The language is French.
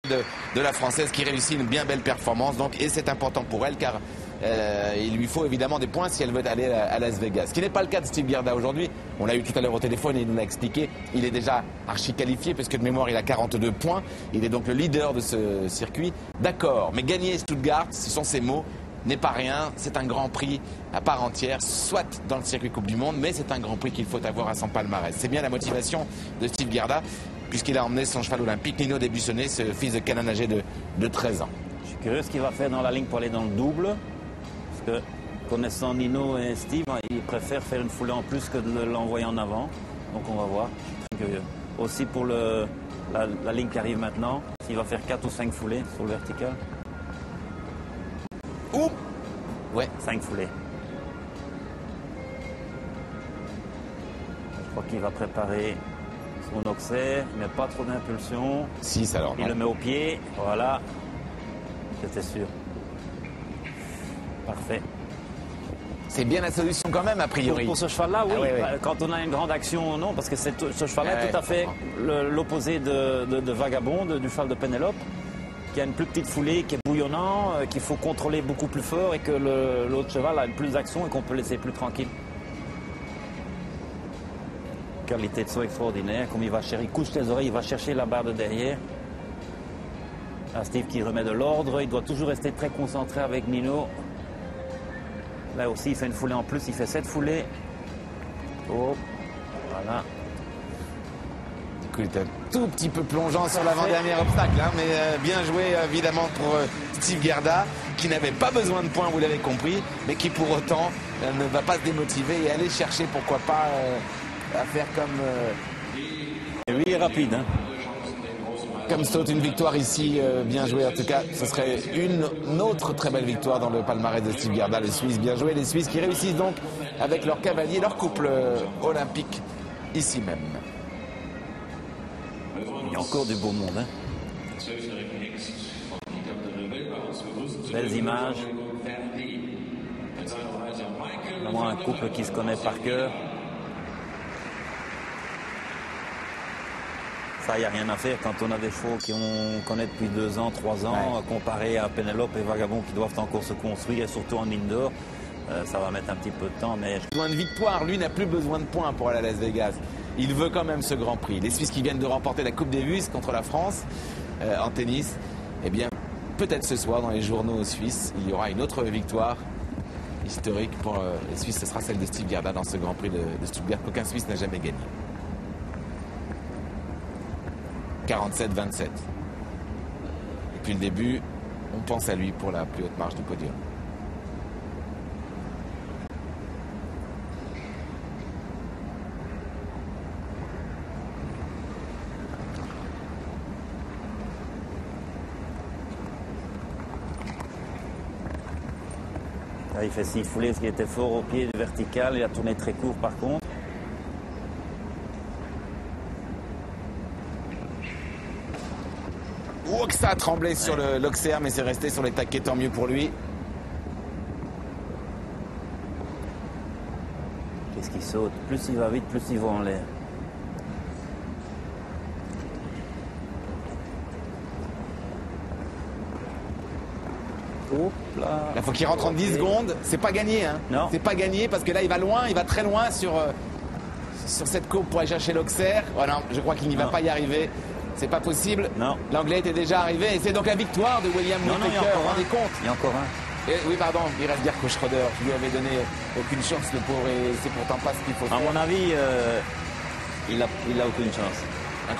de la Française qui réussit une bien belle performance. Donc, et c'est important pour elle car il lui faut évidemment des points si elle veut aller à Las Vegas. Ce qui n'est pas le cas de Steve Gerda aujourd'hui. On l'a eu tout à l'heure au téléphone et il nous l'a expliqué. Il est déjà archi qualifié puisque de mémoire il a 42 points. Il est donc le leader de ce circuit. D'accord, mais gagner Stuttgart, ce sont ses mots, n'est pas rien. C'est un grand prix à part entière, soit dans le circuit Coupe du Monde, mais c'est un grand prix qu'il faut avoir à son palmarès. C'est bien la motivation de Steve Gerda, puisqu'il a emmené son cheval olympique, Nino Debussonnet, ce fils de canon âgé de 13 ans. Je suis curieux ce qu'il va faire dans la ligne pour aller dans le double. Parce que, connaissant Nino et Steve, ils préfèrent faire une foulée en plus que de l'envoyer en avant. Donc on va voir. Très curieux. Aussi pour la ligne qui arrive maintenant, s'il va faire 4 ou 5 foulées sur le vertical. Ouh! Ouais. 5 foulées. Je crois qu'il va préparer son Auxerre, il met pas trop d'impulsion. 6 alors. Il le met au pied, voilà. J'étais sûr. Parfait. C'est bien la solution quand même, a priori. Pour ce cheval-là, oui. Ah, ouais. Quand on a une grande action, non, parce que ce cheval-là est tout à fait l'opposé de Vagabond, du cheval de Pénélope, qui a une plus petite foulée, qui est bouillonnant, qu'il faut contrôler beaucoup plus fort et que l'autre cheval a une plus d'action et qu'on peut laisser plus tranquille. Qualité de saut extraordinaire, comme il couche les oreilles, il va chercher la barre de derrière. Là, Steve qui remet de l'ordre, il doit toujours rester très concentré avec Nino. Là aussi, il fait une foulée en plus, il fait 7 foulées. Oh, voilà. Du coup, il est un tout petit peu plongeant sur l'avant-dernier obstacle, hein, mais bien joué évidemment pour Steve Gerda, qui n'avait pas besoin de points, vous l'avez compris, mais qui pour autant ne va pas se démotiver et aller chercher, pourquoi pas, à faire comme... Et lui est rapide, hein. Comme saute une victoire ici, bien joué en tout cas. Ce serait une autre très belle victoire dans le palmarès de Steve Gerda, le Suisse. Bien joué, les Suisses qui réussissent donc avec leur cavalier, leur couple olympique ici même. Il y a encore du beau monde, hein. Belles images. Vraiment un couple qui se connaît par cœur. Ça, il n'y a rien à faire quand on a des chevaux qu'on connaît depuis 2 ans, 3 ans, comparé à Pénélope et Vagabond qui doivent encore se construire, et surtout en indoor. Ça va mettre un petit peu de temps, mais... Besoin de victoire, lui n'a plus besoin de points pour aller à Las Vegas. Il veut quand même ce Grand Prix. Les Suisses qui viennent de remporter la Coupe Davis contre la France en tennis, eh bien, peut-être ce soir dans les journaux suisses, il y aura une autre victoire historique pour les Suisses. Ce sera celle de Steve Gerda dans ce Grand Prix de Stuttgart qu'aucun Suisse n'a jamais gagné. 47-27. Depuis le début, on pense à lui pour la plus haute marche du podium. Là, il fait 6 foulées, ce qui était fort au pied du vertical. Il a tourné très court par contre. Oh, que ça a tremblé sur l'Auxerre, mais c'est resté sur les taquets, tant mieux pour lui. Qu'est-ce qu'il saute? Plus il va vite, plus il va en l'air. Hop là. Il faut qu'il rentre en 10 secondes. C'est pas gagné, hein. Non. C'est pas gagné parce que là, il va loin, il va très loin sur cette courbe pour aller chercher l'Auxerre. Oh non, je crois qu'il n'y va pas y arriver. C'est pas possible. Non. L'Anglais était déjà arrivé et c'est donc la victoire de William Whittaker. Vous vous rendez compte? Il y a encore un. Oui, pardon, il reste dire que Schroeder, je lui avais donné aucune chance, le pauvre, et c'est pourtant pas ce qu'il faut faire. À mon avis, il a aucune chance. Incroyable.